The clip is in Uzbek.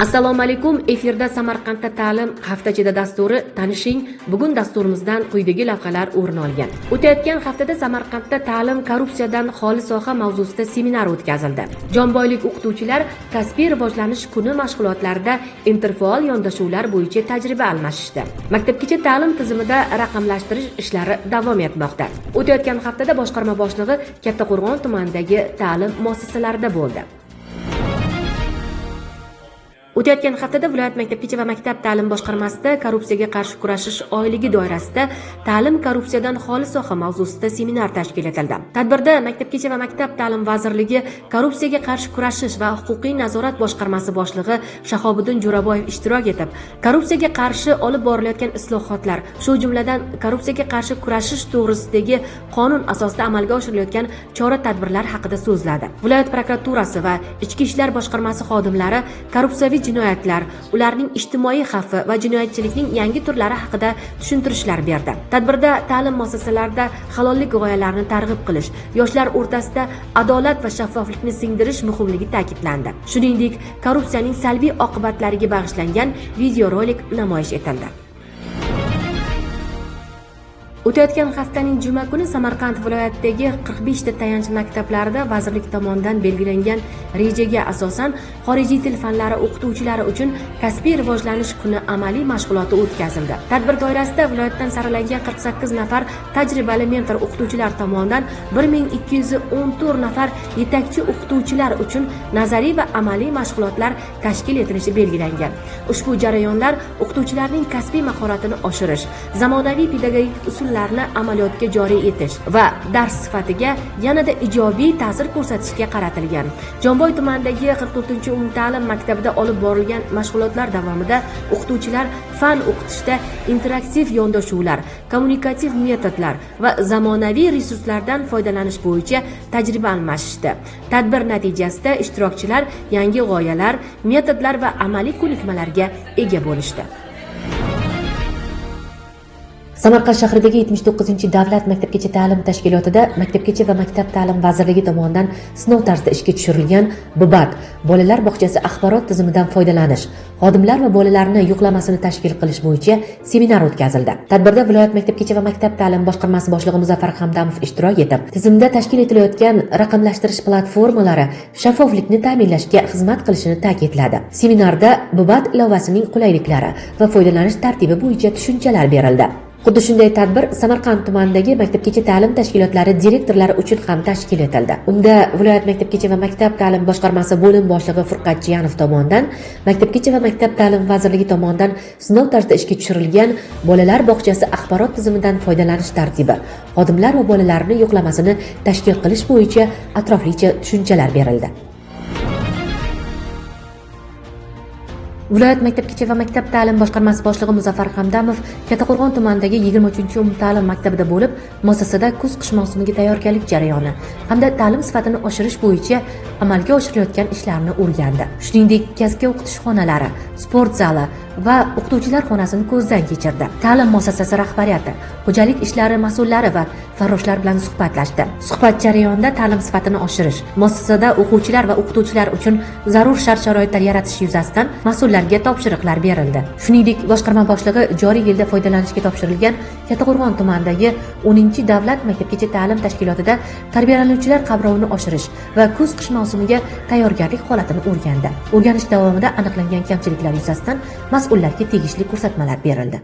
Assalomu alaykum. Efirda Samarqandda ta'lim haftachida dasturi tanishing. Bugun dasturimizdan quyidagi lavhalar o'rin olgan. O'tayotgan haftada Samarqandda ta'lim korrupsiyadan xoli soha mavzusida seminar o'tkazildi. Jonboylik o'qituvchilar kasbiy rivojlanish kuni mashg'ulotlarida interfaol yondashuvlar bo'yicha tajriba almashishdi. Maktabgacha ta'lim tizimida raqamlashtirish ishlari davom etmoqda. O'tayotgan haftada boshqarma boshlig'i Kattaqo'rg'on tumanidagi ta'lim muassasalarida bo'ldi. O'tayotgan haftada viloyat maktabgacha va maktab ta'lim boshqarmasida korrupsiyaga qarshi kurashish oyligi doirasida ta'lim korrupsiyadan xoli soha mavzusida seminar tashkil etildi. Tadbirda maktabgacha va maktab ta'lim vazirligi korrupsiyaga qarshi kurashish va huquqiy nazorat boshqarmasi boshlig'i Shahobiddin Jo'raboyev ishtirok etib, korrupsiyaga qarshi olib borilayotgan islohotlar, shu jumladan korrupsiyaga qarshi kurashish to'g'risidagi qonun asosida amalga oshirilayotgan chora-tadbirlar haqida so'zladi. Viloyat prokuraturasi va Ichki ishlar boshqarmasi xodimlari korrupsiyaviy jinoyatlar, ularning ijtimoiy xavfi va jinoyatchilikning yangi turlari haqida tushuntirishlar berdi. Tadbirda ta'lim muassasalarida halollik g'oyalarini targ'ib qilish, yoshlar o'rtasida adolat va shaffoflikni singdirish muhimligi ta'kidlandi. Shuningdek, korrupsiyaning salbiy oqibatlariga bag'ishlangan videorolik namoyish etildi. O'tayotgan haftaning juma kuni Samarqand viloyatidagi 45 ta tayanch maktablarida vazirlik tomonidan belgilangan rejaga asosan xorijiy til fanlari o'qituvchilari uchun kasbiy rivojlanish kuni amaliy mashg'uloti o'tkazildi. Tadbir doirasida viloyatdan saralangan 48 nafar tajribali mentor o'qituvchilar tomonidan 1214 nafar yetakchi o'qituvchilar uchun nazariy va amaliy mashg'ulotlar tashkil etilishi belgilangan. Ushbu jarayonlar o'qituvchilarning kasbiy mahoratini oshirish, zamonaviy pedagogik usul amaliyotga joriy etish va dars sifatiga yanada ijobiy ta'sir ko'rsatishga qaratilgan. Jonboy tumanidagi 44-umumta'lim maktabida olib borilgan mashg'ulotlar davomida o'qituvchilar fan o'qitishda interaktiv yondashuvlar, kommunikativ metodlar va zamonaviy resurslardan foydalanish bo'yicha tajriba almashishdi. Tadbir natijasida ishtirokchilar yangi g'oyalar, metodlar va amaliy ko'nikmalarga ega bo'lishdi. Samarqand shahridagi 79-davlat maktabgacha ta'lim tashkilotida Maktabgacha va maktab ta'lim vazirligi tomonidan sinov tarzida ishga tushirilgan BBAT bolalar bog'chasi axborot tizimidan foydalanish, xodimlar va bolalarni yo'qlamasini tashkil qilish bo'yicha seminar o'tkazildi. Tadbirda viloyat maktabgacha va maktab ta'lim boshqarmasi boshlig'i Muzaffar Hamdamov ishtirok etib, tizimda tashkil etilayotgan raqamlashtirish platformalari shaffoflikni ta'minlashga xizmat qilishini ta'kidladi. Seminarda BBAT ilovasining qulayliklari va foydalanish tartibi bo'yicha tushunchalar berildi. Xuddi shunday tadbir Samarqand tumanidagi maktabgacha ta'lim tashkilotlari direktorlari uchun ham tashkil etildi. Unda viloyat maktabgacha va maktab ta'lim boshqarmasi bo'lim boshlig'i Furqat Jiyanov tomonidan, maktabgacha va maktab ta'lim vazirligi tomonidan sinov tarzida ishga tushirilgan bolalar bog'chasi axborot tizimidan foydalanish tartibi, xodimlar va bolalarni yo'qlamasini tashkil qilish bo'yicha atroflicha tushunchalar berildi. Viloyat maktabgacha va maktab ta'lim boshqarmasi boshlig'i Muzaffar Hamdamov Kattaqo'rg'on tumanidagi 23-umumta'lim maktabida bo'lib, muassasada kuz-qish mavsumiga tayyorgarlik jarayoni hamda ta'lim sifatini oshirish bo'yicha amalga oshirilayotgan ishlarni o'rgandi. Shuningdek, kasbga o'qitish xonalari, sport zali va o'qituvchilar xonasini ko'zdan kechirdi. Ta'lim muassasasi rahbariyati, xo'jalik ishlari mas'ullari va farroshlar bilan suhbatlashdi. Suhbat jarayonida ta'lim sifatini oshirish, muassasada o'quvchilar va o'qituvchilar uchun zarur shart-sharoitlar yaratish yuzasidan mas'ullarga topshiriqlar berildi. Shuningdek, boshqarma boshlig'i joriy yilda foydalanishga topshirilgan Kattaqo'rg'on tumanidagi 10-davlat maktabgacha ta'lim tashkilotida tarbiyalanuvchilar qamrovini oshirish va kuz-qish mavsumiga tayyorgarlik holatini o'rgandi. O'rganish davomida aniqlangan kamchiliklar yuzasidan mas'ullarga tegishli ko'rsatmalar berildi.